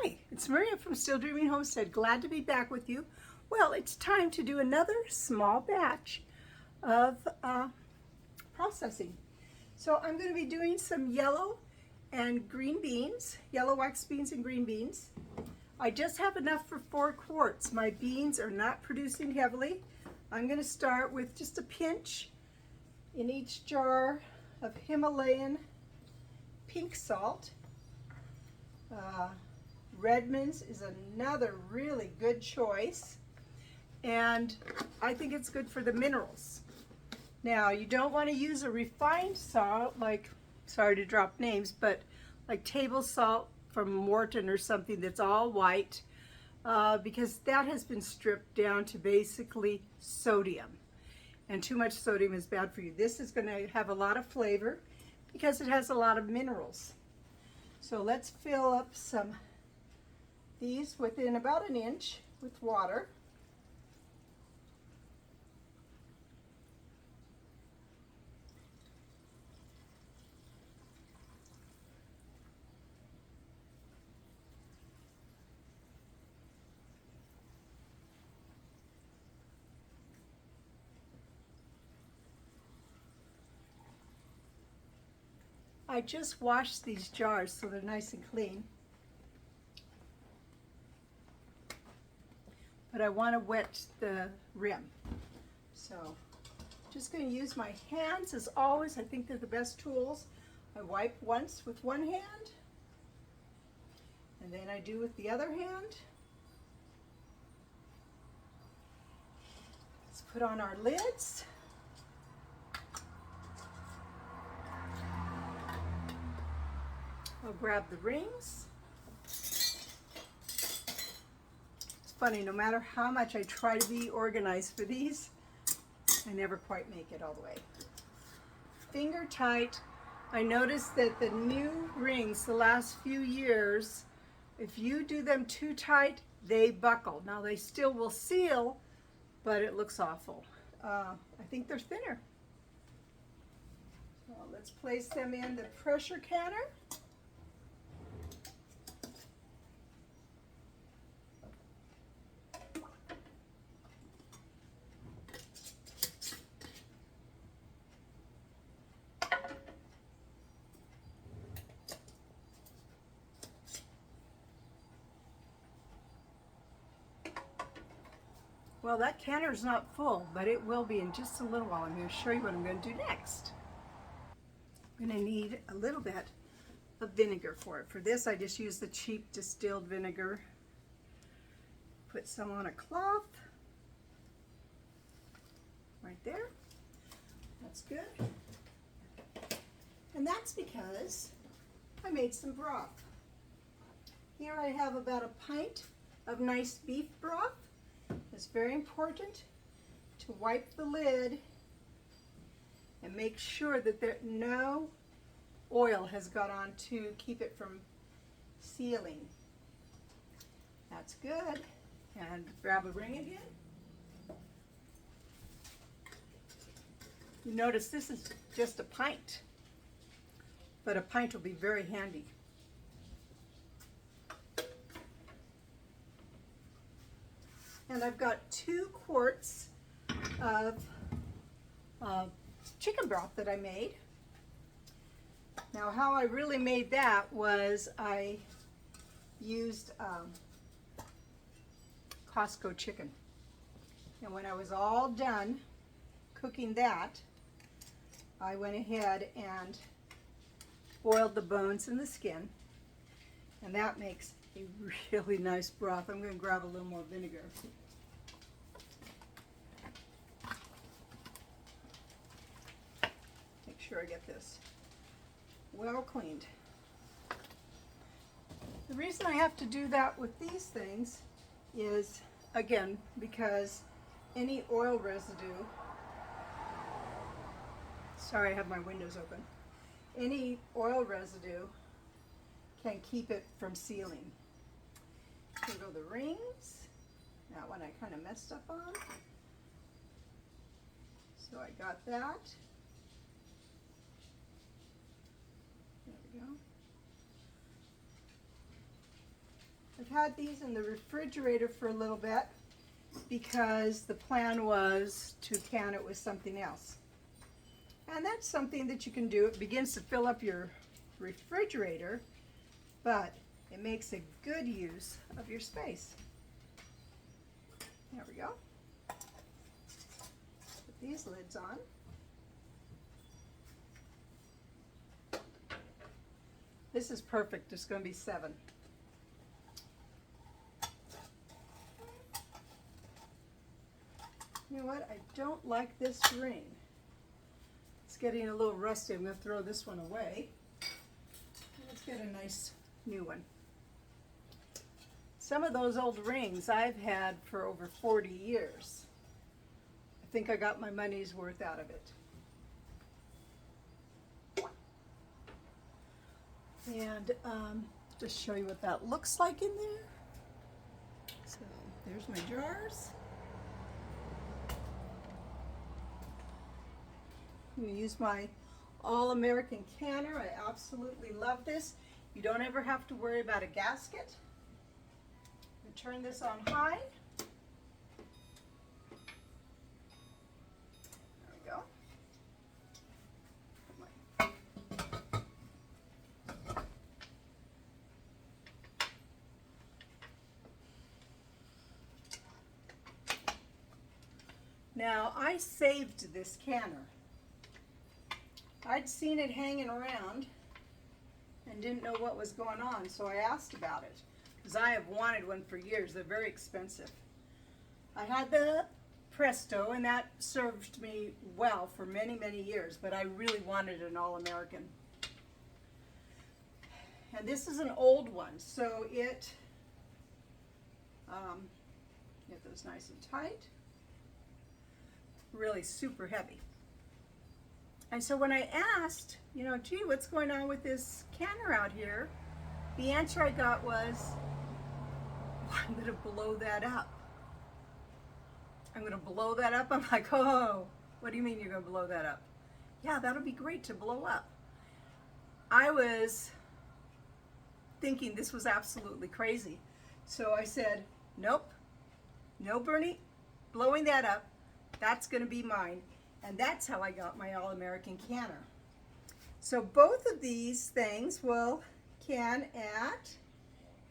Hi, it's Maria from Still Dreaming Homestead. Glad to be back with you. Well, it's time to do another small batch of processing. So I'm going to be doing some yellow and green beans, yellow wax beans and green beans. I just have enough for 4 quarts. My beans are not producing heavily. I'm going to start with just a pinch in each jar of Himalayan pink salt. Redmond's is another really good choice, and I think it's good for the minerals. Now, you don't want to use a refined salt, like, sorry to drop names, but like table salt from Morton or something that's all white, because that has been stripped down to basically sodium, and too much sodium is bad for you. This is going to have a lot of flavor because it has a lot of minerals. So let's fill up these within about an inch with water. I just washed these jars so they're nice and clean. But I want to wet the rim. So just going to use my hands as always. I think they're the best tools. I wipe once with one hand, and then I do with the other hand. Let's put on our lids. I'll grab the rings. Funny, no matter how much I try to be organized for these, I never quite make it all the way. Finger tight. I noticed that the new rings the last few years, if you do them too tight, they buckle. Now they still will seal, but it looks awful. I think they're thinner. So let's place them in the pressure canner. Well, that canner's not full, but it will be in just a little while. I'm going to show you what I'm going to do next. I'm going to need a little bit of vinegar for it. For this, I just use the cheap distilled vinegar. Put some on a cloth. Right there. That's good. And that's because I made some broth. Here I have about a pint of nice beef broth. It's very important to wipe the lid and make sure that no oil has got on to keep it from sealing. That's good. And grab a ring again. You notice this is just a pint, but a pint will be very handy. And I've got 2 quarts of chicken broth that I made. Now, how I really made that was I used Costco chicken. And when I was all done cooking that, I went ahead and boiled the bones and the skin. And that makes a really nice broth. I'm going to grab a little more vinegar. Make sure I get this well cleaned. The reason I have to do that with these things is, again, because any oil residue, sorry I have my windows open, any oil residue can keep it from sealing. Here go the rings. That one I kind of messed up on. So I got that. There we go. had these in the refrigerator for a little bit because the plan was to can it with something else. And that's something that you can do. It begins to fill up your refrigerator, but it makes a good use of your space. There we go. Put these lids on. This is perfect. There's going to be 7. You know what? I don't like this ring. It's getting a little rusty. I'm going to throw this one away. Let's get a nice new one. Some of those old rings I've had for over 40 years. I think I got my money's worth out of it. And just show you what that looks like in there. So there's my jars. I'm going to use my All-American canner. I absolutely love this. You don't ever have to worry about a gasket. Turn this on high. There we go. Now, I saved this canner. I'd seen it hanging around and didn't know what was going on, so I asked about it. Because I have wanted one for years. They're very expensive. I had the Presto, and that served me well for many, many years, but I really wanted an All-American. And this is an old one, so it, get those nice and tight, really super heavy. And so when I asked, you know, gee, what's going on with this canner out here? The answer I got was, I'm going to blow that up. I'm going to blow that up. I'm like, oh, what do you mean you're going to blow that up? Yeah, that'll be great to blow up. I was thinking this was absolutely crazy. So I said, nope, no Bernie, blowing that up. That's going to be mine. And that's how I got my All-American canner. So both of these things will can at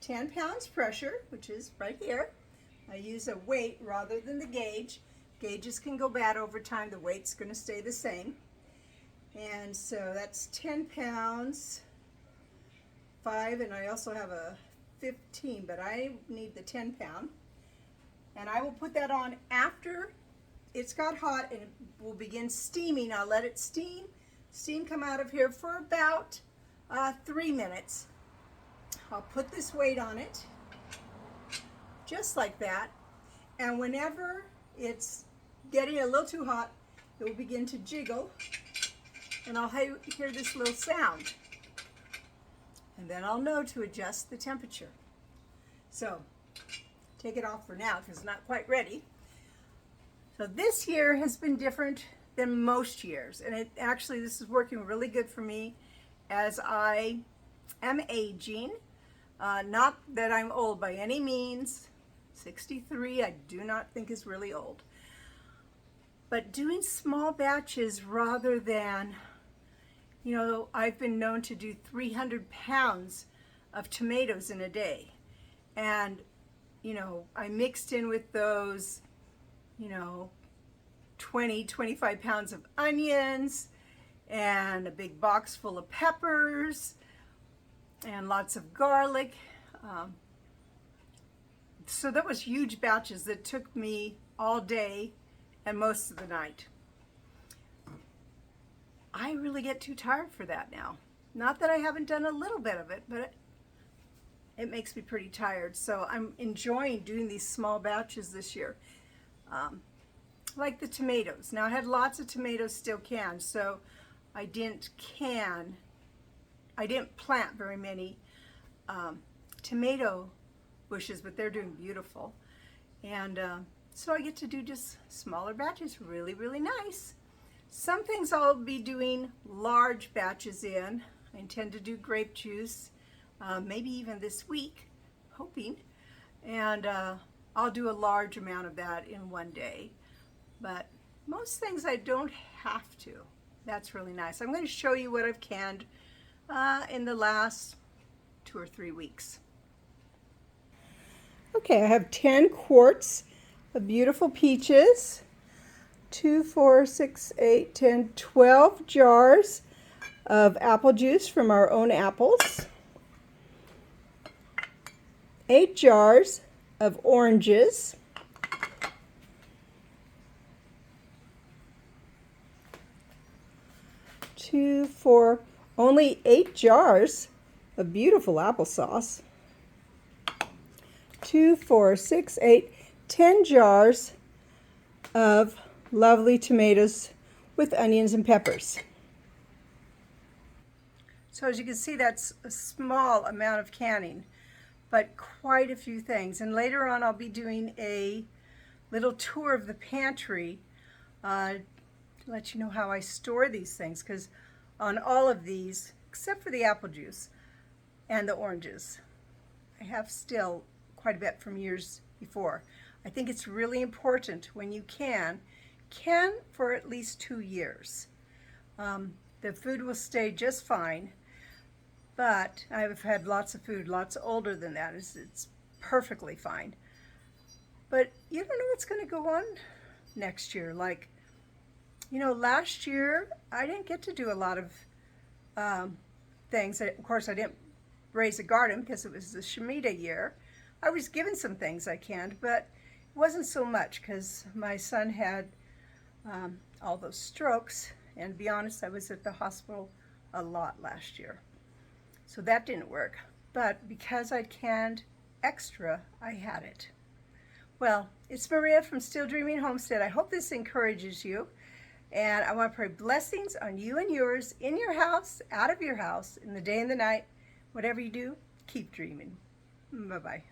10 pounds pressure, which is right here. I use a weight rather than the gauge. Gauges can go bad over time. The weight's going to stay the same. And so that's 10 pounds, 5, and I also have a 15, but I need the 10 pound. And I will put that on after it's got hot and it will begin steaming. I'll let it steam come out of here for about 3 minutes. I'll put this weight on it, just like that, and whenever it's getting a little too hot, it will begin to jiggle, and I'll hear this little sound, and then I'll know to adjust the temperature. So, take it off for now because it's not quite ready. So this year has been different than most years, and this is working really good for me as I am aging. Not that I'm old by any means. 63 I do not think is really old. But doing small batches rather than, you know, I've been known to do 300 pounds of tomatoes in a day. And, you know, I mixed in with those, you know, 25 pounds of onions and a big box full of peppers and lots of garlic. So that was huge batches that took me all day and most of the night. I really get too tired for that now. Not that I haven't done a little bit of it, but it makes me pretty tired. So I'm enjoying doing these small batches this year. Like the tomatoes. Now I had lots of tomatoes still canned, so I didn't plant very many tomato bushes, but they're doing beautiful. And so I get to do just smaller batches, really, really nice. Some things I'll be doing large batches in. I intend to do grape juice, maybe even this week, hoping. and I'll do a large amount of that in one day. But most things I don't have to. That's really nice. I'm going to show you what I've canned in the last 2 or 3 weeks. Okay, I have 10 quarts of beautiful peaches, 2, 4, 6, 8, 10, 12 jars of apple juice from our own apples, 8 jars of oranges, 2, 4, only 8 jars of beautiful applesauce, 2, 4, 6, 8, 10 jars of lovely tomatoes with onions and peppers. So as you can see, that's a small amount of canning, but quite a few things. And later on I'll be doing a little tour of the pantry to let you know how I store these things, because on all of these, except for the apple juice and the oranges, I have still quite a bit from years before. I think it's really important when you can for at least 2 years. The food will stay just fine, but I've had lots of food, lots older than that. It's perfectly fine. But you don't know what's going to go on next year. Like, you know, last year I didn't get to do a lot of things. Of course, I didn't raise a garden because it was the Shemitah year. I was given some things I canned, but it wasn't so much because my son had all those strokes, and to be honest, I was at the hospital a lot last year. So that didn't work. But because I'd canned extra, I had it. Well, it's Maria from Still Dreaming Homestead. I hope this encourages you. And I want to pray blessings on you and yours, in your house, out of your house, in the day and the night. Whatever you do, keep dreaming. Bye-bye.